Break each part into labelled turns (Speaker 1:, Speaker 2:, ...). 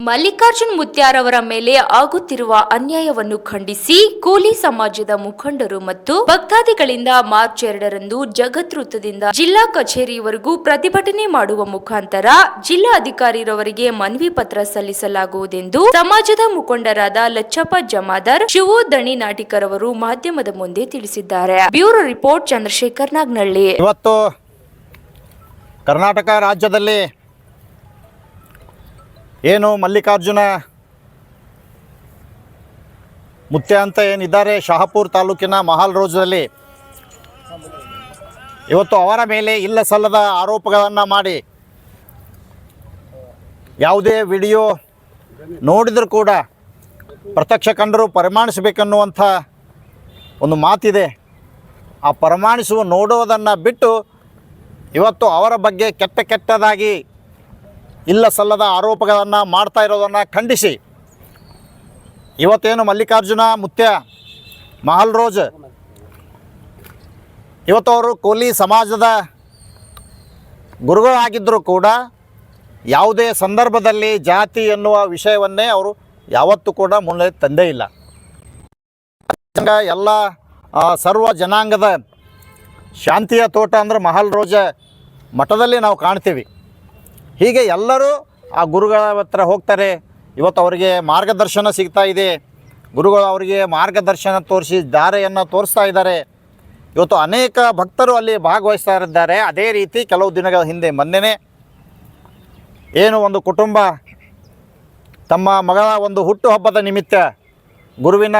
Speaker 1: ಮಲ್ಲಿಕಾರ್ಜುನ್ ಮುತ್ಯಾರವರ ಮೇಲೆ ಆಗುತ್ತಿರುವ ಅನ್ಯಾಯವನ್ನು ಖಂಡಿಸಿ ಕೂಲಿ ಸಮಾಜದ ಮುಖಂಡರು ಮತ್ತು ಭಕ್ತಾದಿಗಳಿಂದ ಮಾರ್ಚ್ 2ರಂದು ಜಗದ್ವೃತ್ತದಿಂದ ಜಿಲ್ಲಾ ಕಚೇರಿವರೆಗೂ ಪ್ರತಿಭಟನೆ ಮಾಡುವ ಮುಖಾಂತರ ಜಿಲ್ಲಾಧಿಕಾರಿರವರಿಗೆ ಮನವಿ ಪತ್ರ ಸಲ್ಲಿಸಲಾಗುವುದೆಂದು ಸಮಾಜದ ಮುಖಂಡರಾದ ಲಚ್ಚಪ್ಪ ಜಮಾದಾರ್, ಶಿವು ದಣಿ ನಾಟಿಕರವರು ಮಾಧ್ಯಮದ ಮುಂದೆ ತಿಳಿಸಿದ್ದಾರೆ. Bureau report, Chandrashekhar Nagnalli.
Speaker 2: ಇವತ್ತು ಕರ್ನಾಟಕ ರಾಜ್ಯದಲ್ಲಿ ಏನು ಮಲ್ಲಿಕಾರ್ಜುನ ಮುತ್ಯ ಅಂತ ಏನಿದ್ದಾರೆ ಶಹಾಪುರ ತಾಲೂಕಿನ ಮಹಾಲ್ ರೋಜದಲ್ಲಿ ಇವತ್ತು ಅವರ ಮೇಲೆ ಇಲ್ಲ ಸಲ್ಲದ ಆರೋಪಗಳನ್ನು ಮಾಡಿ ಯಾವುದೇ ವಿಡಿಯೋ ನೋಡಿದರೂ ಕೂಡ ಪ್ರತ್ಯಕ್ಷ ಕಂಡರೂ ಪ್ರಮಾಣಿಸಬೇಕನ್ನುವಂಥ ಒಂದು ಮಾತಿದೆ. ಆ ಪ್ರಮಾಣಿಸುವ ನೋಡೋದನ್ನು ಬಿಟ್ಟು ಇವತ್ತು ಅವರ ಬಗ್ಗೆ ಕೆಟ್ಟದಾಗಿ ಇಲ್ಲ ಸಲ್ಲದ ಆರೋಪಗಳನ್ನು ಮಾಡ್ತಾ ಇರೋದನ್ನು ಖಂಡಿಸಿ ಇವತ್ತೇನು ಮಲ್ಲಿಕಾರ್ಜುನ ಮುತ್ಯ ಮಹಲ್ ರೋಜ್ ಇವತ್ತು ಅವರು ಕೋಲಿ ಸಮಾಜದ ಗುರುಗಳಾಗಿದ್ದರೂ ಕೂಡ ಯಾವುದೇ ಸಂದರ್ಭದಲ್ಲಿ ಜಾತಿ ಎನ್ನುವ ವಿಷಯವನ್ನೇ ಅವರು ಯಾವತ್ತೂ ಕೂಡ ಮುನ್ನೆ ತಂದೇ ಇಲ್ಲ. ಎಲ್ಲ ಸರ್ವ ಜನಾಂಗದ ಶಾಂತಿಯ ತೋಟ ಅಂದರೆ ಮಹಲ್ ರೋಜ ಮಠದಲ್ಲಿ ನಾವು ಕಾಣ್ತೀವಿ. ಹೀಗೆ ಎಲ್ಲರೂ ಆ ಗುರುಗಳ ಹತ್ರ ಹೋಗ್ತಾರೆ. ಇವತ್ತು ಅವರಿಗೆ ಮಾರ್ಗದರ್ಶನ ಸಿಗ್ತಾ ಇದೆ. ಗುರುಗಳು ಅವರಿಗೆ ಮಾರ್ಗದರ್ಶನ ತೋರಿಸಿ ದಾರಿಯನ್ನು ತೋರಿಸ್ತಾ ಇದ್ದಾರೆ. ಇವತ್ತು ಅನೇಕ ಭಕ್ತರು ಅಲ್ಲಿ ಭಾಗವಹಿಸ್ತಾ ಇದ್ದಾರೆ. ಅದೇ ರೀತಿ ಕೆಲವು ದಿನಗಳ ಹಿಂದೆ ಮೊನ್ನೆನೇ ಏನು ಒಂದು ಕುಟುಂಬ ತಮ್ಮ ಮಗಳ ಒಂದು ಹುಟ್ಟುಹಬ್ಬದ ನಿಮಿತ್ತ ಗುರುವಿನ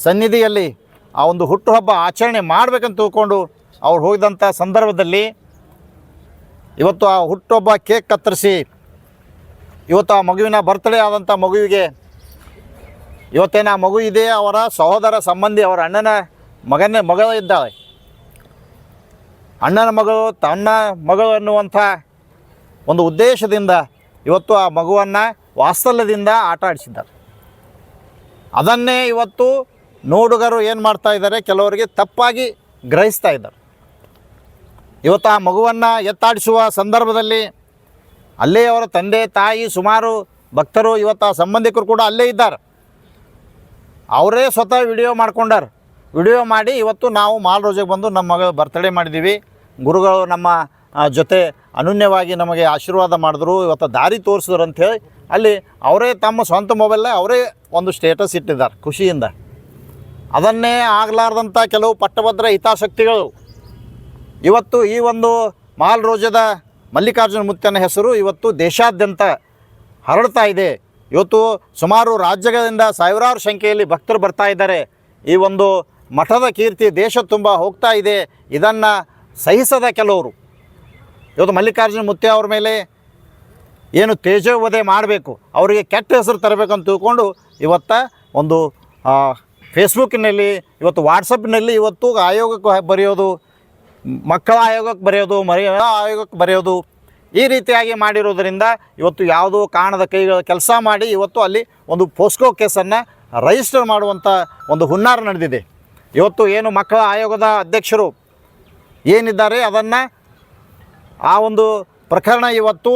Speaker 2: ಸನ್ನಿಧಿಯಲ್ಲಿ ಆ ಒಂದು ಹುಟ್ಟುಹಬ್ಬ ಆಚರಣೆ ಮಾಡಬೇಕಂತ ತಿಳ್ಕೊಂಡು ಅವ್ರು ಹೋಗಿದಂಥ ಸಂದರ್ಭದಲ್ಲಿ ಇವತ್ತು ಆ ಹುಟ್ಟುಹಬ್ಬ ಕೇಕ್ ಕತ್ತರಿಸಿ ಇವತ್ತು ಆ ಮಗುವಿನ ಬರ್ತ್ಡೇ ಆದಂಥ ಮಗುವಿಗೆ ಇವತ್ತೇನು ಆ ಮಗು ಇದೆ ಅವರ ಸಹೋದರ ಸಂಬಂಧಿ ಅವರ ಅಣ್ಣನ ಮಗಳು ಇದ್ದಾಳೆ. ಅಣ್ಣನ ಮಗಳು ತನ್ನ ಮಗಳು ಅನ್ನುವಂಥ ಒಂದು ಉದ್ದೇಶದಿಂದ ಇವತ್ತು ಆ ಮಗುವನ್ನು ವಾತ್ಸಲ್ಯದಿಂದ ಆಟ ಆಡಿಸಿದ್ದಾರೆ. ಅದನ್ನೇ ಇವತ್ತು ನೋಡುಗರು ಏನು ಮಾಡ್ತಾ ಇದ್ದಾರೆ, ಕೆಲವರಿಗೆ ತಪ್ಪಾಗಿ ಗ್ರಹಿಸ್ತಾ ಇದ್ದಾರೆ. ಇವತ್ತು ಆ ಮಗುವನ್ನು ಎತ್ತಾಡಿಸುವ ಸಂದರ್ಭದಲ್ಲಿ ಅಲ್ಲೇ ಅವರ ತಂದೆ ತಾಯಿ ಸುಮಾರು ಭಕ್ತರು ಇವತ್ತು ಆ ಸಂಬಂಧಿಕರು ಕೂಡ ಅಲ್ಲೇ ಇದ್ದಾರೆ. ಅವರೇ ಸ್ವತಃ ವಿಡಿಯೋ ಮಾಡ್ಕೊಂಡಾರ. ವಿಡಿಯೋ ಮಾಡಿ ಇವತ್ತು ನಾವು ಮಾಲ್ ರೋಜಿಗೆ ಬಂದು ನಮ್ಮ ಮಗಳ ಬರ್ತ್ಡೇ ಮಾಡಿದ್ದೀವಿ, ಗುರುಗಳು ನಮ್ಮ ಜೊತೆ ಅನನ್ಯವಾಗಿ ನಮಗೆ ಆಶೀರ್ವಾದ ಮಾಡಿದ್ರು, ಇವತ್ತು ದಾರಿ ತೋರಿಸಿದ್ರು ಅಂಥೇಳಿ ಅಲ್ಲಿ ಅವರೇ ತಮ್ಮ ಸ್ವಂತ ಮೊಬೈಲಲ್ಲಿ ಅವರೇ ಒಂದು ಸ್ಟೇಟಸ್ ಇಟ್ಟಿದ್ದಾರೆ ಖುಷಿಯಿಂದ. ಅದನ್ನೇ ಆಗಲಾರ್ದಂಥ ಕೆಲವು ಪಟ್ಟಭದ್ರ ಹಿತಾಸಕ್ತಿಗಳು ಇವತ್ತು ಈ ಒಂದು ಮಹಲ್ ರೋಜದ ಮಲ್ಲಿಕಾರ್ಜುನ ಮುತ್ಯನ ಹೆಸರು ಇವತ್ತು ದೇಶಾದ್ಯಂತ ಹರಡ್ತಾ ಇದೆ. ಇವತ್ತು ಸುಮಾರು ರಾಜ್ಯಗಳಿಂದ ಸಾವಿರಾರು ಸಂಖ್ಯೆಯಲ್ಲಿ ಭಕ್ತರು ಬರ್ತಾ ಇದ್ದಾರೆ. ಈ ಒಂದು ಮಠದ ಕೀರ್ತಿ ದೇಶ ತುಂಬ ಹೋಗ್ತಾ ಇದೆ. ಇದನ್ನು ಸಹಿಸದ ಕೆಲವರು ಇವತ್ತು ಮಲ್ಲಿಕಾರ್ಜುನ ಮುತ್ಯ ಅವ್ರ ಮೇಲೆ ಏನು ತೇಜೋವಧೆ ಮಾಡಬೇಕು, ಅವರಿಗೆ ಕೆಟ್ಟ ಹೆಸರು ತರಬೇಕಂತ ತಿಳ್ಕೊಂಡು ಇವತ್ತು ಒಂದು ಫೇಸ್ಬುಕ್ಕಿನಲ್ಲಿ ಇವತ್ತು ವಾಟ್ಸಪ್ನಲ್ಲಿ ಇವತ್ತು ಆಯೋಗಕ್ಕೆ ಬರೆಯೋದು, ಮಕ್ಕಳ ಆಯೋಗಕ್ಕೆ ಬರೆಯೋದು, ಮಹಿಳಾ ಆಯೋಗಕ್ಕೆ ಬರೆಯೋದು, ಈ ರೀತಿಯಾಗಿ ಮಾಡಿರೋದರಿಂದ ಇವತ್ತು ಯಾವುದೋ ಕಾಣದ ಕೈಗಳ ಕೆಲಸ ಮಾಡಿ ಇವತ್ತು ಅಲ್ಲಿ ಒಂದು ಪೋಸ್ಕೋ ಕೇಸನ್ನು ರಿಜಿಸ್ಟರ್ ಮಾಡುವಂಥ ಒಂದು ಹುನ್ನಾರ ನಡೆದಿದೆ. ಇವತ್ತು ಏನು ಮಕ್ಕಳ ಆಯೋಗದ ಅಧ್ಯಕ್ಷರು ಏನಿದ್ದಾರೆ ಅದನ್ನು ಆ ಒಂದು ಪ್ರಕರಣ ಇವತ್ತು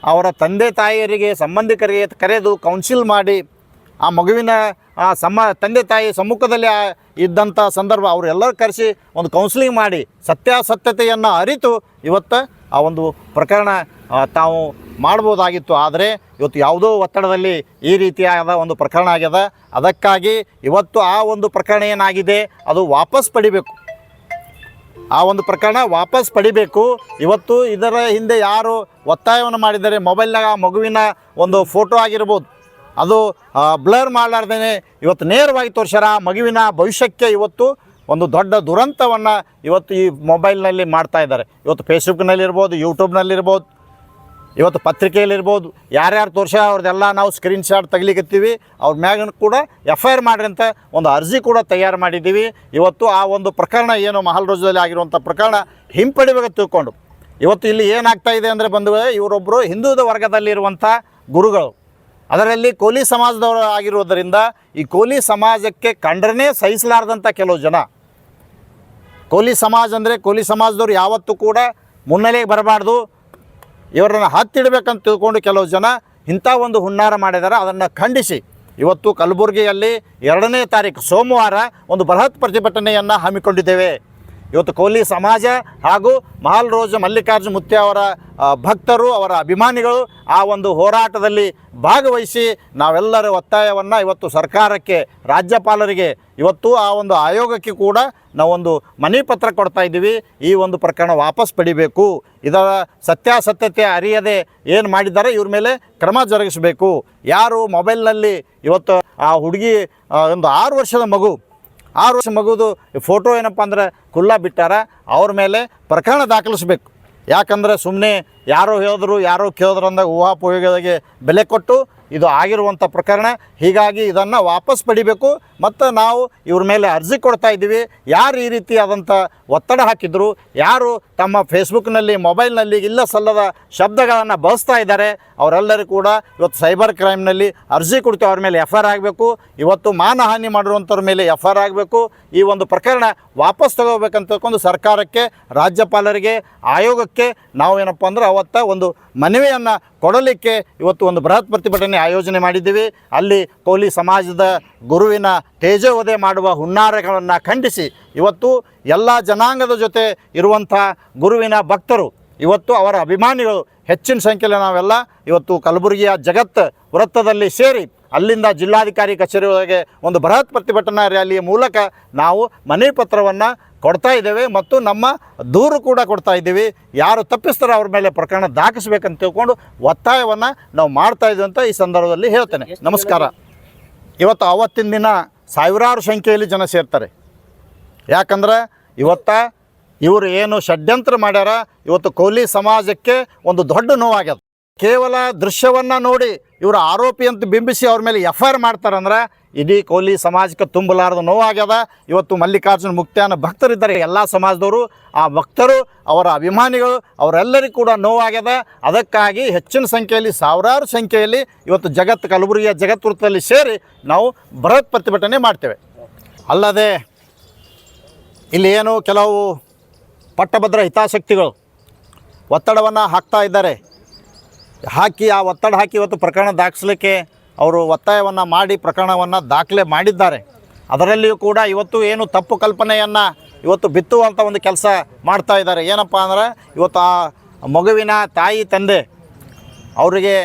Speaker 2: ಅವರ ತಂದೆ ತಾಯಿಯರಿಗೆ ಸಂಬಂಧಿಕರಿಗೆ ಕರೆದು ಕೌನ್ಸಿಲ್ ಮಾಡಿ ಆ ಮಗುವಿನ ತಂದೆ ತಾಯಿ ಸಮ್ಮುಖದಲ್ಲಿ ಇದ್ದಂಥ ಸಂದರ್ಭ ಅವರೆಲ್ಲರೂ ಕರೆಸಿ ಒಂದು ಕೌನ್ಸಿಲಿಂಗ್ ಮಾಡಿ ಸತ್ಯಾಸತ್ಯತೆಯನ್ನು ಅರಿತು ಇವತ್ತು ಆ ಒಂದು ಪ್ರಕರಣ ತಾವು ಮಾಡ್ಬೋದಾಗಿತ್ತು. ಆದರೆ ಇವತ್ತು ಯಾವುದೋ ಒತ್ತಡದಲ್ಲಿ ಈ ರೀತಿಯಾದ ಒಂದು ಪ್ರಕರಣ ಆಗ್ಯದ. ಅದಕ್ಕಾಗಿ ಇವತ್ತು ಆ ಒಂದು ಪ್ರಕರಣ ಏನಾಗಿದೆ ಅದು ವಾಪಸ್ ಪಡಿಬೇಕು. ಆ ಒಂದು ಪ್ರಕರಣ ವಾಪಸ್ ಪಡಿಬೇಕು. ಇವತ್ತು ಇದರ ಹಿಂದೆ ಯಾರು ಒತ್ತಾಯವನ್ನು ಮಾಡಿದ್ದಾರೆ, ಮೊಬೈಲ್ನಾಗ ಆ ಮಗುವಿನ ಒಂದು ಫೋಟೋ ಆಗಿರ್ಬೋದು, ಅದು ಬ್ಲರ್ ಮಾಡಲಾರ್ದೇ ಇವತ್ತು ನೇರವಾಗಿ ತೋರಿಸ್ಯಾರ. ಆ ಮಗುವಿನ ಭವಿಷ್ಯಕ್ಕೆ ಇವತ್ತು ಒಂದು ದೊಡ್ಡ ದುರಂತವನ್ನು ಇವತ್ತು ಈ ಮೊಬೈಲ್ನಲ್ಲಿ ಮಾಡ್ತಾ ಇದ್ದಾರೆ. ಇವತ್ತು ಫೇಸ್ಬುಕ್ನಲ್ಲಿರ್ಬೋದು, ಯೂಟ್ಯೂಬ್ನಲ್ಲಿರ್ಬೋದು, ಇವತ್ತು ಪತ್ರಿಕೆಯಲ್ಲಿರ್ಬೋದು, ಯಾರ್ಯಾರು ತೋರಿಸ್ಯಾರ ಅವ್ರದ್ದೆಲ್ಲ ನಾವು ಸ್ಕ್ರೀನ್ಶಾಟ್ ತೆಗಿಲಿಕ್ಕತ್ತೀವಿ. ಅವ್ರ ಮ್ಯಾಗ ಕೂಡ FIR ಮಾಡಿರಿ ಅಂತ ಒಂದು ಅರ್ಜಿ ಕೂಡ ತಯಾರು ಮಾಡಿದ್ದೀವಿ. ಇವತ್ತು ಆ ಒಂದು ಪ್ರಕರಣ ಏನು ಮಹಲ್ ರೋಜದಲ್ಲಿ ಆಗಿರುವಂಥ ಪ್ರಕರಣ ಹಿಂಪಡಿಬೇಕಂತ ತಿಳ್ಕೊಂಡು ಇವತ್ತು ಇಲ್ಲಿ ಏನಾಗ್ತಾ ಇದೆ ಅಂದರೆ ಬಂಧುಗಳೇ, ಇವರೊಬ್ಬರು ಹಿಂದೂ ವರ್ಗದಲ್ಲಿರುವಂಥ ಗುರುಗಳು, ಅದರಲ್ಲಿ ಕೋಲಿ ಸಮಾಜದವರು ಆಗಿರೋದರಿಂದ ಈ ಕೋಲಿ ಸಮಾಜಕ್ಕೆ ಕಂಡ್ರೇ ಸಹಿಸಲಾರ್ದಂಥ ಕೆಲವು ಜನ, ಕೋಲಿ ಸಮಾಜ ಅಂದರೆ ಕೋಲಿ ಸಮಾಜದವ್ರು ಯಾವತ್ತೂ ಕೂಡ ಮುನ್ನೆಲೆಗೆ ಬರಬಾರ್ದು, ಇವರನ್ನು ಹತ್ತಿಡಬೇಕಂತ ತಿಳ್ಕೊಂಡು ಕೆಲವು ಜನ ಇಂಥ ಒಂದು ಹುನ್ನಾರ ಮಾಡಿದ್ದಾರೆ. ಅದನ್ನು ಖಂಡಿಸಿ ಇವತ್ತು ಕಲಬುರಗಿಯಲ್ಲಿ 2ನೇ ತಾರೀಕು ಸೋಮವಾರ ಒಂದು ಬೃಹತ್ ಪ್ರತಿಭಟನೆಯನ್ನು ಹಮ್ಮಿಕೊಂಡಿದ್ದೇವೆ. ಇವತ್ತು ಕೋಲಿ ಸಮಾಜ ಹಾಗೂ ಮಹಾಲ್ರೋಜ ಮಲ್ಲಿಕಾರ್ಜುನ ಮುತ್ಯ ಅವರ ಭಕ್ತರು, ಅವರ ಅಭಿಮಾನಿಗಳು ಆ ಒಂದು ಹೋರಾಟದಲ್ಲಿ ಭಾಗವಹಿಸಿ ನಾವೆಲ್ಲರ ಒತ್ತಾಯವನ್ನು ಇವತ್ತು ಸರ್ಕಾರಕ್ಕೆ, ರಾಜ್ಯಪಾಲರಿಗೆ, ಇವತ್ತು ಆ ಒಂದು ಆಯೋಗಕ್ಕೆ ಕೂಡ ನಾವೊಂದು ಮನವಿ ಪತ್ರ ಕೊಡ್ತಾ ಇದ್ದೀವಿ. ಈ ಒಂದು ಪ್ರಕರಣ ವಾಪಸ್ ಪಡಿಬೇಕು. ಇದರ ಸತ್ಯಾಸತ್ಯತೆ ಅರಿಯದೆ ಏನು ಮಾಡಿದ್ದಾರೆ ಇವ್ರ ಮೇಲೆ ಕ್ರಮ ಜರುಗಿಸಬೇಕು. ಯಾರು ಮೊಬೈಲ್ನಲ್ಲಿ ಇವತ್ತು ಆ ಹುಡುಗಿ ಒಂದು 6 ವರ್ಷದ ಮಗುದು ಫೋಟೋ ಏನಪ್ಪ ಅಂದರೆ ಖುಲ್ಲಾ ಬಿಟ್ಟಾರ, ಅವ್ರ ಮೇಲೆ ಪ್ರಕರಣ ದಾಖಲಿಸಬೇಕು. ಯಾಕಂದರೆ ಸುಮ್ಮನೆ ಯಾರೋ ಹೇಳಿದ್ರು ಯಾರೋ ಕೇಳಿದ್ರು ಅಂದಾಗ ಊಹಾಪೋಹಗಳಿಗೆ ಬೆಲೆ ಕೊಟ್ಟು ಇದು ಆಗಿರುವಂಥ ಪ್ರಕರಣ. ಹೀಗಾಗಿ ಇದನ್ನು ವಾಪಸ್ ಪಡಿಬೇಕು. ಮತ್ತು ನಾವು ಇವ್ರ ಮೇಲೆ ಅರ್ಜಿ ಕೊಡ್ತಾ ಇದ್ದೀವಿ. ಯಾರು ಈ ರೀತಿ ಆದಂಥ ಒತ್ತಡ ಹಾಕಿದ್ರು, ಯಾರು ತಮ್ಮ ಫೇಸ್ಬುಕ್ನಲ್ಲಿ ಮೊಬೈಲ್ನಲ್ಲಿ ಇಲ್ಲ ಸಲ್ಲದ ಶಬ್ದಗಳನ್ನು ಬಳಸ್ತಾ ಇದ್ದಾರೆ, ಅವರೆಲ್ಲರೂ ಕೂಡ ಇವತ್ತು ಸೈಬರ್ ಕ್ರೈಮ್ನಲ್ಲಿ ಅರ್ಜಿ ಕೊಡ್ತೀವಿ. ಅವ್ರ ಮೇಲೆ ಎಫ್ ಐ ಆರ್ ಆಗಬೇಕು. ಇವತ್ತು ಮಾನಹಾನಿ ಮಾಡಿರುವಂಥವ್ರ ಮೇಲೆ ಎಫ್ ಐ ಆರ್ ಆಗಬೇಕು. ಈ ಒಂದು ಪ್ರಕರಣ ವಾಪಸ್ ತಗೋಬೇಕಂತ ತಿಳ್ಕೊಂಡು ಸರ್ಕಾರಕ್ಕೆ, ರಾಜ್ಯಪಾಲರಿಗೆ, ಆಯೋಗಕ್ಕೆ ನಾವು ಏನಪ್ಪ ಅಂದ್ರೆ ಅವತ್ತ ಒಂದು ಮನವಿಯನ್ನು ಕೊಡಲಿಕ್ಕೆ ಇವತ್ತು ಒಂದು ಬೃಹತ್ ಪ್ರತಿಭಟನೆ ಆಯೋಜನೆ ಮಾಡಿದ್ದೀವಿ. ಅಲ್ಲಿ ಕೋಲಿ ಸಮಾಜದ ಗುರುವಿನ ತೇಜೋವಧೆ ಮಾಡುವ ಹುನ್ನಾರಗಳನ್ನು ಖಂಡಿಸಿ ಇವತ್ತು ಎಲ್ಲ ಜನಾಂಗದ ಜೊತೆ ಇರುವಂಥ ಗುರುವಿನ ಭಕ್ತರು, ಇವತ್ತು ಅವರ ಅಭಿಮಾನಿಗಳು ಹೆಚ್ಚಿನ ಸಂಖ್ಯೆಯಲ್ಲಿ ನಾವೆಲ್ಲ ಇವತ್ತು ಕಲಬುರಗಿಯ ಜಗತ್ ವೃತ್ತದಲ್ಲಿ ಸೇರಿ ಅಲ್ಲಿಂದ ಜಿಲ್ಲಾಧಿಕಾರಿ ಕಚೇರಿಯೊಳಗೆ ಒಂದು ಬೃಹತ್ ಪ್ರತಿಭಟನಾ ರ್ಯಾಲಿಯ ಮೂಲಕ ನಾವು ಮನವಿ ಪತ್ರವನ್ನು ಕೊಡ್ತಾ ಇದ್ದೇವೆ ಮತ್ತು ನಮ್ಮ ದೂರು ಕೂಡ ಕೊಡ್ತಾ ಇದ್ದೀವಿ. ಯಾರು ತಪ್ಪಿಸ್ತಾರೋ ಅವ್ರ ಮೇಲೆ ಪ್ರಕರಣ ದಾಖಲಿಸಬೇಕಂತ ತಿಳ್ಕೊಂಡು ಒತ್ತಾಯವನ್ನು ನಾವು ಮಾಡ್ತಾ ಇದ್ದೀವಿ ಅಂತ ಈ ಸಂದರ್ಭದಲ್ಲಿ ಹೇಳ್ತೇನೆ. ನಮಸ್ಕಾರ. ಇವತ್ತು ಆವತ್ತಿನ ದಿನ ಸಾವಿರಾರು ಸಂಖ್ಯೆಯಲ್ಲಿ ಜನ ಸೇರ್ತಾರೆ. ಯಾಕಂದ್ರೆ ಇವರು ಏನು ಷಡ್ಯಂತ್ರ ಮಾಡ್ಯಾರ, ಇವತ್ತು ಕೋಲಿ ಸಮಾಜಕ್ಕೆ ಒಂದು ದೊಡ್ಡ ನೋವಾಗ್ಯದ. ಕೇವಲ ದೃಶ್ಯವನ್ನು ನೋಡಿ ಇವರು ಆರೋಪಿ ಅಂತ ಬಿಂಬಿಸಿ ಅವ್ರ ಮೇಲೆ ಎಫ್ ಐ ಆರ್ ಮಾಡ್ತಾರಂದ್ರೆ ಇಡೀ ಕೋಲಿ ಸಮಾಜಕ್ಕೆ ತುಂಬಲಾರದ ನೋವಾಗ್ಯದ. ಇವತ್ತು ಮಲ್ಲಿಕಾರ್ಜುನ ಮುಕ್ತ್ಯಾನ ಭಕ್ತರಿದ್ದಾರೆ, ಎಲ್ಲ ಸಮಾಜದವರು, ಆ ಭಕ್ತರು, ಅವರ ಅಭಿಮಾನಿಗಳು, ಅವರೆಲ್ಲರಿಗೂ ಕೂಡ ನೋವಾಗ್ಯದ. ಅದಕ್ಕಾಗಿ ಹೆಚ್ಚಿನ ಸಂಖ್ಯೆಯಲ್ಲಿ, ಸಾವಿರಾರು ಸಂಖ್ಯೆಯಲ್ಲಿ ಇವತ್ತು ಕಲಬುರಗಿಯ ಜಗತ್ ವೃತ್ತದಲ್ಲಿ ಸೇರಿ ನಾವು ಬೃಹತ್ ಪ್ರತಿಭಟನೆ ಮಾಡ್ತೇವೆ. ಅಲ್ಲದೆ ಇಲ್ಲಿ ಏನು ಕೆಲವು ಪಟ್ಟಭದ್ರ ಹಿತಾಸಕ್ತಿಗಳು ಒತ್ತಡವನ್ನು ಹಾಕ್ತಾ ಇದ್ದಾರೆ. ಆ ಒತ್ತಡ ಹಾಕಿ ಇವತ್ತು ಪ್ರಕರಣ ದಾಖಲಿಸಲಿಕ್ಕೆ ಅವರು ಒತ್ತಾಯವನ್ನು ಮಾಡಿ ಪ್ರಕರಣವನ್ನು ದಾಖಲೆ ಮಾಡಿದ್ದಾರೆ. ಅದರಲ್ಲಿಯೂ ಕೂಡ ಇವತ್ತು ಏನು ತಪ್ಪು ಕಲ್ಪನೆಯನ್ನು ಇವತ್ತು ಬಿತ್ತುವಂಥ ಒಂದು ಕೆಲಸ ಮಾಡ್ತಾ ಇದ್ದಾರೆ. ಏನಪ್ಪ ಅಂದ್ರೆ ಇವತ್ತು ಆ ಮಗುವಿನ ತಾಯಿ ತಂದೆ ಅವರಿಗೆ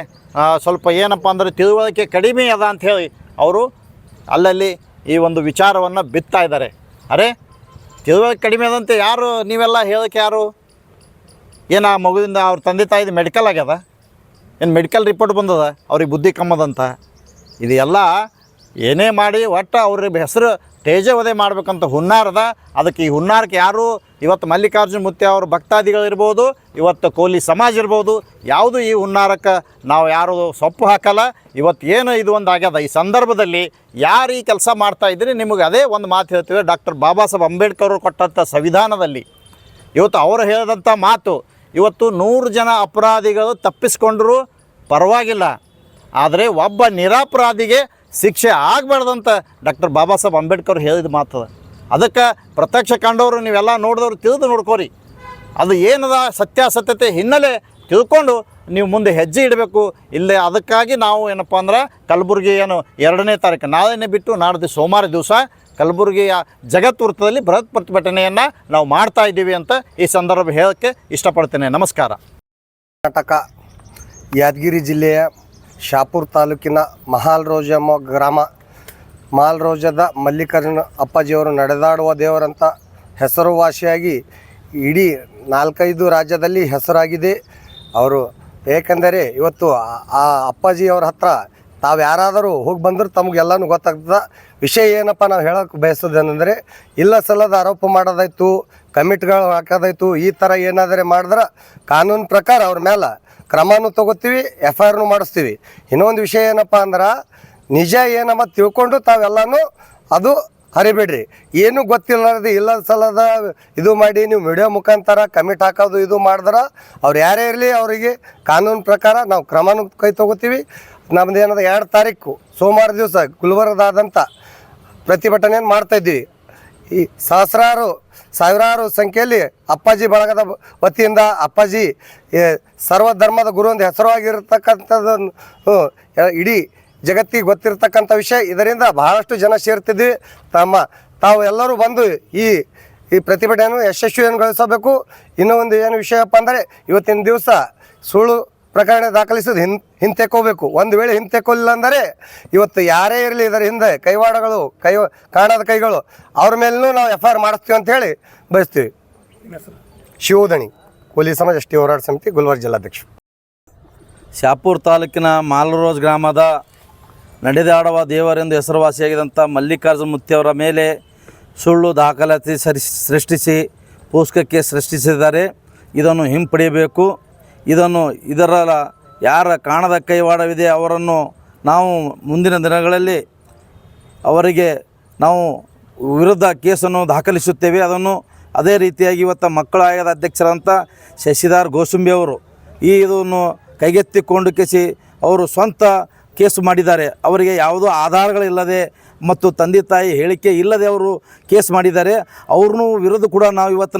Speaker 2: ಸ್ವಲ್ಪ ಏನಪ್ಪ ಅಂದರೆ ತಿಳುವಳಿಕೆ ಕಡಿಮೆ ಅದ ಅಂಥೇಳಿ ಅವರು ಅಲ್ಲಲ್ಲಿ ಈ ಒಂದು ವಿಚಾರವನ್ನು ಬಿತ್ತಾ ಇದ್ದಾರೆ. ಅರೆ, ತಿಳುವಳಿಕೆ ಕಡಿಮೆ ಅದಂತೆ ಯಾರು ನೀವೆಲ್ಲ ಹೇಳೋಕ್ಕೆ ಯಾರು? ಏನು ಆ ಮಗುವಿಂದ ಅವ್ರ ತಂದೆ ತಾಯಿದು ಮೆಡಿಕಲ್ ಆಗ್ಯದ, ಏನು ಮೆಡಿಕಲ್ ರಿಪೋರ್ಟ್ ಬಂದದ ಅವ್ರಿಗೆ ಬುದ್ಧಿ ಕಮ್ಮದಂತ? ಇದು ಎಲ್ಲ ಏನೇ ಮಾಡಿ ಒಟ್ಟು ಅವ್ರ ಹೆಸರು ತೇಜವಧೆ ಮಾಡ್ಬೇಕಂತ ಹುನ್ನಾರದ. ಅದಕ್ಕೆ ಈ ಹುನ್ನಾರಕ್ಕೆ ಯಾರು ಇವತ್ತು ಮಲ್ಲಿಕಾರ್ಜುನ ಮುತ್ಯ ಅವ್ರ ಭಕ್ತಾದಿಗಳಿರ್ಬೋದು, ಇವತ್ತು ಕೋಲಿ ಸಮಾಜ ಇರ್ಬೋದು, ಯಾವುದು ಈ ಹುನ್ನಾರಕ್ಕೆ ನಾವು ಯಾರು ಸೊಪ್ಪು ಹಾಕಲ್ಲ. ಇವತ್ತು ಏನು ಇದು ಒಂದು ಆಗ್ಯದ. ಈ ಸಂದರ್ಭದಲ್ಲಿ ಯಾರು ಈ ಕೆಲಸ ಮಾಡ್ತಾಯಿದ್ರಿ, ನಿಮಗೆ ಅದೇ ಒಂದು ಮಾತು ಹೇಳ್ತೀವಿ. ಡಾಕ್ಟರ್ ಬಾಬಾ ಸಾಹೇಬ್ ಅಂಬೇಡ್ಕರ್ ಅವರು ಕೊಟ್ಟಂಥ ಸಂವಿಧಾನದಲ್ಲಿ ಇವತ್ತು ಅವರು ಹೇಳಿದಂಥ ಮಾತು, ಇವತ್ತು 100 ಜನ ಅಪರಾಧಿಗಳು ತಪ್ಪಿಸ್ಕೊಂಡ್ರೂ ಪರವಾಗಿಲ್ಲ, ಆದರೆ ಒಬ್ಬ ನಿರಪರಾಧಿಗೆ ಶಿಕ್ಷೆ ಆಗಬಾರ್ದಂತ ಡಾಕ್ಟರ್ ಬಾಬಾ ಸಾಹೇಬ್ ಅಂಬೇಡ್ಕರ್ ಹೇಳಿದ ಮಾತದ. ಅದಕ್ಕೆ ಪ್ರತ್ಯಕ್ಷ ಕಂಡವರು ನೀವೆಲ್ಲ ನೋಡಿದವರು ತಿಳಿದು ನೋಡ್ಕೋರಿ. ಅದು ಏನದ ಸತ್ಯಾಸತ್ಯತೆ ಹಿನ್ನೆಲೆ ತಿಳ್ಕೊಂಡು ನೀವು ಮುಂದೆ ಹೆಜ್ಜೆ ಇಡಬೇಕು. ಇಲ್ಲೇ ಅದಕ್ಕಾಗಿ ನಾವು ಏನಪ್ಪ ಅಂದ್ರೆ ಕಲಬುರಗಿ ಏನು 2ನೇ ತಾರೀಕು ನಾಳೆನೇ ಬಿಟ್ಟು ನಾಡ್ದು ಸೋಮವಾರ ದಿವಸ ಕಲಬುರಗಿಯ ಜಗತ್ ವೃತ್ತದಲ್ಲಿ ಬೃಹತ್ ಪ್ರತಿಭಟನೆಯನ್ನು ನಾವು ಮಾಡ್ತಾ ಇದ್ದೀವಿ ಅಂತ ಈ ಸಂದರ್ಭ ಹೇಳೋಕ್ಕೆ ಇಷ್ಟಪಡ್ತೇನೆ. ನಮಸ್ಕಾರ.
Speaker 3: ಕರ್ನಾಟಕ ಯಾದಗಿರಿ ಜಿಲ್ಲೆಯ ಶಾಪುರ್ ತಾಲೂಕಿನ ಮಹಾಲ್ರೋಜ ಗ್ರಾಮ, ಮಹಾಲ್ರೋಜದ ಮಲ್ಲಿಕಾರ್ಜುನ ಅಪ್ಪಾಜಿಯವರು ನಡೆದಾಡುವ ದೇವರಂತ ಹೆಸರುವಾಸಿಯಾಗಿ ಇಡೀ 4-5 ರಾಜ್ಯದಲ್ಲಿ ಹೆಸರಾಗಿದೆ ಅವರು. ಏಕೆಂದರೆ ಇವತ್ತು ಆ ಅಪ್ಪಾಜಿಯವ್ರ ಹತ್ರ ತಾವು ಯಾರಾದರೂ ಹೋಗಿ ಬಂದರೂ ತಮಗೆಲ್ಲನೂ ಗೊತ್ತಾಗ್ತದೆ. ವಿಷಯ ಏನಪ್ಪ ನಾವು ಹೇಳೋಕ್ಕೆ ಬಯಸೋದೇನೆಂದರೆ, ಇಲ್ಲ ಸಲ್ಲದ ಆರೋಪ ಮಾಡೋದಾಯ್ತು, ಕಮಿಟ್ಗಳು ಹಾಕೋದಾಯ್ತು, ಈ ಥರ ಏನಾದರೆ ಮಾಡಿದ್ರೆ ಕಾನೂನು ಪ್ರಕಾರ ಅವ್ರ ಮೇಲೆ ಕ್ರಮನೂ ತೊಗೋತೀವಿ, ಎಫ್ ಐ ಆರ್ನು ಮಾಡಿಸ್ತೀವಿ. ಇನ್ನೊಂದು ವಿಷಯ ಏನಪ್ಪ ಅಂದ್ರೆ, ನಿಜ ಏನಮ್ಮ ತಿಳ್ಕೊಂಡು ತಾವೆಲ್ಲನೂ ಅದು ಹರಿಬೇಡ್ರಿ. ಏನೂ ಗೊತ್ತಿಲ್ಲದ ಇಲ್ಲ ಸಲ್ಲದ ಇದು ಮಾಡಿ ನೀವು ವಿಡಿಯೋ ಮುಖಾಂತರ ಕಮಿಟ್ ಹಾಕೋದು ಇದು ಮಾಡಿದ್ರೆ ಅವ್ರು ಯಾರೇ ಇರಲಿ ಅವರಿಗೆ ಕಾನೂನು ಪ್ರಕಾರ ನಾವು ಕ್ರಮನೂ ಕೈ ತೊಗೋತೀವಿ. ನಮ್ದು ಏನದ 2 ತಾರೀಕು ಸೋಮವಾರ ದಿವಸ ಗುಲ್ಬರ್ಗದಾದಂಥ ಪ್ರತಿಭಟನೆಯನ್ನು ಮಾಡ್ತಾಯಿದ್ದೀವಿ. ಈ ಸಹಸ್ರಾರು ಸಾವಿರಾರು ಸಂಖ್ಯೆಯಲ್ಲಿ ಅಪ್ಪಾಜಿ ಬಳಗದ ವತಿಯಿಂದ ಅಪ್ಪಾಜಿ ಸರ್ವಧರ್ಮದ ಗುರು ಅಂತ ಹೆಸರುವಾಗಿರ್ತಕ್ಕಂಥದ್ದು ಇಡೀ ಜಗತ್ತಿಗೆ ಗೊತ್ತಿರತಕ್ಕಂಥ ವಿಷಯ. ಇದರಿಂದ ಬಹಳಷ್ಟು ಜನ ಸೇರ್ತಿದ್ವಿ. ತಾವು ಎಲ್ಲರೂ ಬಂದು ಈ ಪ್ರತಿಭಟನೆಯನ್ನು ಯಶಸ್ವಿಗೊಳಿಸಬೇಕು. ಇನ್ನೂ ಒಂದು ಏನು ವಿಷಯಪ್ಪ ಅಂದರೆ ಇವತ್ತಿನ ದಿವಸ ಸುಳ್ಳು ಪ್ರಕರಣ ದಾಖಲಿಸೋದು ಹಿಂತೆಕ್ಕೋಬೇಕು. ಒಂದು ವೇಳೆ ಹಿಂತೆಕ್ಕೊಲ್ಲ ಅಂದರೆ ಇವತ್ತು ಯಾರೇ ಇರಲಿ ಇದರ ಹಿಂದೆ ಕೈವಾಡಗಳು ಕಾಣದ ಕೈಗಳು ಅವ್ರ ಮೇಲೂ ನಾವು FIR ಮಾಡಿಸ್ತೀವಿ ಅಂತ ಹೇಳಿ ಬಯಸ್ತೀವಿ. ಶಿವೋದಣಿ ಕೂಲಿ ಸಮಾಜ ಎಸ್ ಟಿ ಹೋರಾಟ ಸಮಿತಿ ಗುಲ್ಬರ್ಗ ಜಿಲ್ಲಾಧ್ಯಕ್ಷ.
Speaker 4: ಶಾಪುರ ತಾಲೂಕಿನ ಮಾಲ್ರೋಜ್ ಗ್ರಾಮದ ನಡೆದಾಡುವ ದೇವರೆಂದು ಹೆಸರುವಾಸಿಯಾಗಿದ್ದಂಥ ಮಲ್ಲಿಕಾರ್ಜುನ ಮುತ್ತಿಯವರ ಮೇಲೆ ಸುಳ್ಳು ದಾಖಲಾತಿ ಸೃಷ್ಟಿಸಿ ಪೋಸ್ಕೋ ಕೇಸ್ ಸೃಷ್ಟಿಸಿದ್ದಾರೆ. ಇದನ್ನು ಹಿಂಪಡೆಯಬೇಕು. ಇದರ ಯಾರ ಕಾಣದ ಕೈವಾಡವಿದೆ ಅವರನ್ನು ನಾವು ಮುಂದಿನ ದಿನಗಳಲ್ಲಿ ಅವರಿಗೆ ನಾವು ವಿರುದ್ಧ ಕೇಸನ್ನು ದಾಖಲಿಸುತ್ತೇವೆ. ಅದೇ ರೀತಿಯಾಗಿ ಇವತ್ತು ಮಕ್ಕಳ ಆಯೋಗದ ಅಧ್ಯಕ್ಷರಂಥ ಶಶಿಧರ್ ಗೋಸುಂಬಿ ಅವರು ಇದನ್ನು ಕೈಗೆತ್ತಿಕೊಂಡು ಅವರು ಸ್ವಂತ ಕೇಸು ಮಾಡಿದ್ದಾರೆ. ಅವರಿಗೆ ಯಾವುದೋ ಆಧಾರಗಳಿಲ್ಲದೆ ಮತ್ತು ತಂದೆ ತಾಯಿ ಹೇಳಿಕೆ ಇಲ್ಲದೆ ಅವರು ಕೇಸ್ ಮಾಡಿದ್ದಾರೆ. ಅವ್ರನ್ನೂ ವಿರುದ್ಧ ಕೂಡ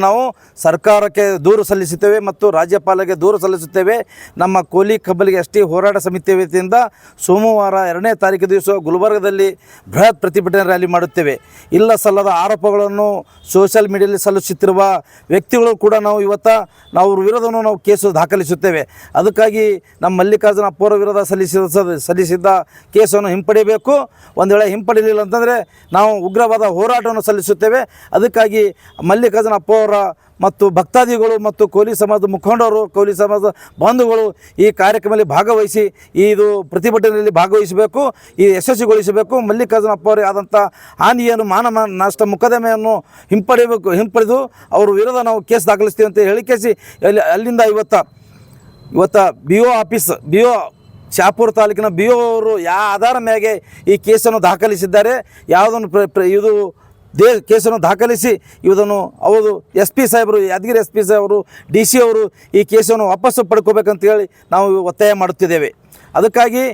Speaker 4: ನಾವು ಸರ್ಕಾರಕ್ಕೆ ದೂರು ಸಲ್ಲಿಸುತ್ತೇವೆ ಮತ್ತು ರಾಜ್ಯಪಾಲರಿಗೆ ದೂರು ಸಲ್ಲಿಸುತ್ತೇವೆ. ನಮ್ಮ ಕೋಲಿ ಕಬ್ಬಲಿಗೆ ಎಸ್ ಟಿ ಹೋರಾಟ ಸಮಿತಿ ವತಿಯಿಂದ ಸೋಮವಾರ 2ನೇ ತಾರೀಕು ದಿವಸ ಗುಲ್ಬರ್ಗದಲ್ಲಿ ಬೃಹತ್ ಪ್ರತಿಭಟನೆ ರ್ಯಾಲಿ ಮಾಡುತ್ತೇವೆ. ಇಲ್ಲ ಸಲ್ಲದ ಆರೋಪಗಳನ್ನು ಸೋಷಿಯಲ್ ಮೀಡಿಯಲ್ಲಿ ಸಲ್ಲಿಸುತ್ತಿರುವ ವ್ಯಕ್ತಿಗಳು ಕೂಡ ಅವ್ರ ವಿರುದ್ಧವೂ ನಾವು ಕೇಸು ದಾಖಲಿಸುತ್ತೇವೆ. ಅದಕ್ಕಾಗಿ ನಮ್ಮ ಮಲ್ಲಿಕಾರ್ಜುನ ಅಪ್ಪವರ ವಿರುದ್ಧ ಸಲ್ಲಿಸಿದ್ದ ಕೇಸನ್ನು ಹಿಂಪಡೆಯಬೇಕು. ಒಂದು ವೇಳೆ ಹಿಂಪಡೆಯಲಿಲ್ಲ ಅಂತಂದರೆ ನಾವು ಉಗ್ರವಾದ ಹೋರಾಟವನ್ನು ಸಲ್ಲಿಸುತ್ತೇವೆ. ಅದಕ್ಕಾಗಿ ಮಲ್ಲಿಕಾರ್ಜುನ ಅಪ್ಪವರ ಮತ್ತು ಭಕ್ತಾದಿಗಳು ಮತ್ತು ಕೋಲಿ ಸಮಾಜದ ಮುಖಂಡರು, ಕೋಲಿ ಸಮಾಜದ ಬಂಧುಗಳು ಈ ಕಾರ್ಯಕ್ರಮದಲ್ಲಿ ಭಾಗವಹಿಸಿ ಇದು ಪ್ರತಿಭಟನೆಯಲ್ಲಿ ಭಾಗವಹಿಸಬೇಕು, ಯಶಸ್ವಿಗೊಳಿಸಬೇಕು. ಮಲ್ಲಿಕಾರ್ಜುನ ಅಪ್ಪವರಿಗೆ ಆದಂಥ ಹಾನಿಯನ್ನು ಮಾನ ನಷ್ಟ ಮೊಕದ್ದಮೆಯನ್ನು ಹಿಂಪಡೆದು ಅವ್ರ ವಿರುದ್ಧ ನಾವು ಕೇಸ್ ದಾಖಲಿಸ್ತೀವಿ ಅಂತ ಹೇಳಿಕೇಸಿ ಅಲ್ಲಿಂದ ಇವತ್ತು BO ಆಫೀಸ್ BO ಶಾಪುರ ತಾಲೂಕಿನ BO ಅವರು ಯಾವ ಆಧಾರ ಮೇಲೆ ಈ ಕೇಸನ್ನು ದಾಖಲಿಸಿದ್ದಾರೆ, ಯಾವುದನ್ನು ಇದು ಕೇಸನ್ನು ದಾಖಲಿಸಿ ಇದನ್ನು ಅವರು SP ಸಾಹೇಬರು, ಯಾದಗಿರಿ SP ಸಾಹೇಬರು, DC ಅವರು ಈ ಕೇಸನ್ನು ವಾಪಸ್ಸು ಪಡ್ಕೋಬೇಕಂತೇಳಿ ನಾವು ಒತ್ತಾಯ ಮಾಡುತ್ತಿದ್ದೇವೆ. ಅದಕ್ಕಾಗಿ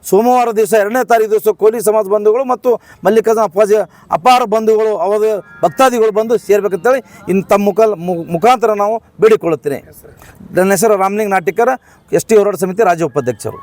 Speaker 4: ಸೋಮವಾರ ದಿವಸ 2ನೇ ತಾರೀಕು ದಿವಸ ಕೋಲಿ ಸಮಾಜ ಬಂಧುಗಳು ಮತ್ತು ಮಲ್ಲಿಕಾರ್ಜುನ ಅಪ್ಪಾಜಿ ಅಪಾರ ಬಂಧುಗಳು ಅವರ ಭಕ್ತಾದಿಗಳು ಬಂದು ಸೇರಬೇಕಂತೇಳಿ ತಮ್ಮ ಮುಖಾಂತರ ನಾವು ಬೇಡಿಕೊಳ್ಳುತ್ತೇನೆ. ನನ್ನ ಹೆಸರು ರಾಮಲಿಂಗ ನಾಟಿಕರ, ST ಹೋರಾಟ ಸಮಿತಿ ರಾಜ್ಯ ಉಪಾಧ್ಯಕ್ಷರು.